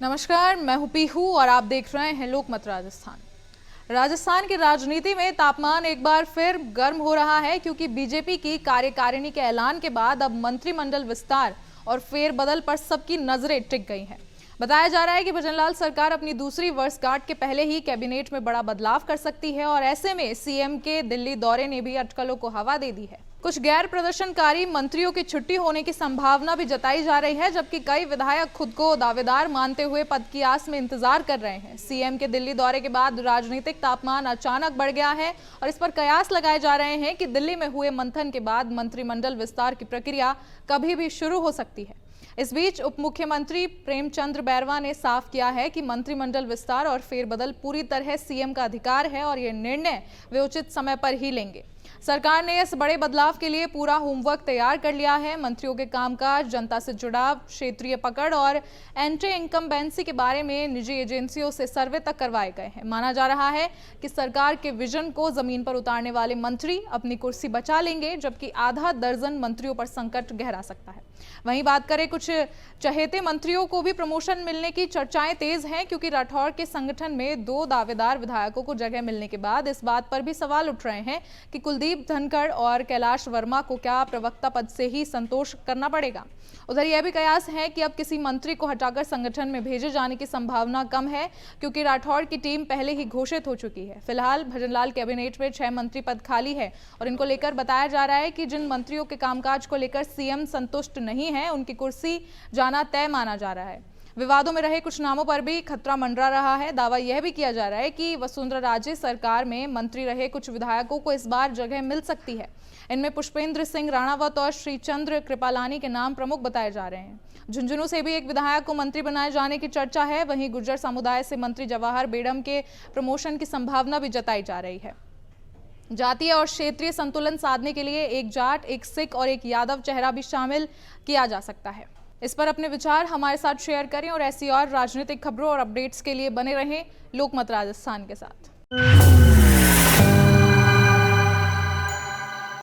नमस्कार, मैं हूं पीहू और आप देख रहे हैं लोकमत राजस्थान। राजस्थान की राजनीति में तापमान एक बार फिर गर्म हो रहा है क्योंकि बीजेपी की कार्यकारिणी के ऐलान के बाद अब मंत्रिमंडल विस्तार और फेरबदल पर सबकी नजरें टिक गई हैं। बताया जा रहा है कि भजनलाल सरकार अपनी दूसरी वर्षगांठ के पहले ही कैबिनेट में बड़ा बदलाव कर सकती है और ऐसे में सीएम के दिल्ली दौरे ने भी अटकलों को हवा दे दी है। कुछ गैर प्रदर्शनकारी मंत्रियों की छुट्टी होने की संभावना भी जताई जा रही है, जबकि कई विधायक खुद को दावेदार मानते हुए पद की आस में इंतजार कर रहे हैं। सीएम के दिल्ली दौरे के बाद राजनीतिक तापमान अचानक बढ़ गया है और इस पर कयास लगाए जा रहे हैं कि दिल्ली में हुए मंथन के बाद मंत्रिमंडल विस्तार की प्रक्रिया कभी भी शुरू हो सकती है। इस बीच उप मुख्यमंत्री प्रेमचंद बैरवा ने साफ किया है कि मंत्रिमंडल विस्तार और फेरबदल पूरी तरह सीएम का अधिकार है और यह निर्णय वे उचित समय पर ही लेंगे। सरकार ने इस बड़े बदलाव के लिए पूरा होमवर्क तैयार कर लिया है। मंत्रियों के कामकाज, जनता से जुड़ाव, क्षेत्रीय पकड़ और एंटी इनकम्बेंसी के बारे में निजी एजेंसियों से सर्वे तक करवाए गए हैं। माना जा रहा है कि सरकार के विजन को जमीन पर उतारने वाले मंत्री अपनी कुर्सी बचा लेंगे, जबकि आधा दर्जन मंत्रियों पर संकट गहरा सकता है। वहीं बात करें कुछ चहेते मंत्रियों को भी प्रमोशन मिलने की चर्चाएं तेज हैं, क्योंकि राठौर के संगठन में 2 दावेदार विधायकों को जगह मिलने के बाद इस बात पर भी सवाल उठ रहे हैं कि कुलदीप धनखड़ और कैलाश वर्मा को क्या प्रवक्ता पद से ही संतोष करना पड़ेगा। उधर यह भी कयास है कि अब किसी मंत्री को हटाकर संगठन में भेजे जाने की संभावना कम है, क्योंकि राठौर की टीम पहले ही घोषित हो चुकी है। फिलहाल भजनलाल कैबिनेट में 6 मंत्री पद खाली है और इनको लेकर बताया जा रहा है कि जिन मंत्रियों के कामकाज को लेकर सीएम संतुष्ट नहीं है, उनकी कुर्सी जाना तय माना जा रहा है। विवादों में रहे कुछ नामों पर भी खतरा मंडरा रहा है। दावा यह भी किया जा रहा है कि वसुंधरा राजे सरकार में मंत्री रहे कुछ विधायकों को इस बार जगह मिल सकती है। इनमें पुष्पेंद्र सिंह राणावत और श्रीचंद्र कृपालानी के नाम प्रमुख बताए जा रहे हैं। झुंझुनू से भी एक विधायक को मंत्री बनाए जाने की चर्चा है। वहीं गुर्जर समुदाय से मंत्री जवाहर बेगम के प्रमोशन की संभावना भी जताई जा रही है। जातीय और क्षेत्रीय संतुलन साधने के लिए एक जाट, एक सिख और एक यादव चेहरा भी शामिल किया जा सकता है। इस पर अपने विचार हमारे साथ शेयर करें और ऐसी और राजनीतिक खबरों और अपडेट्स के लिए बने रहें लोकमत राजस्थान के साथ।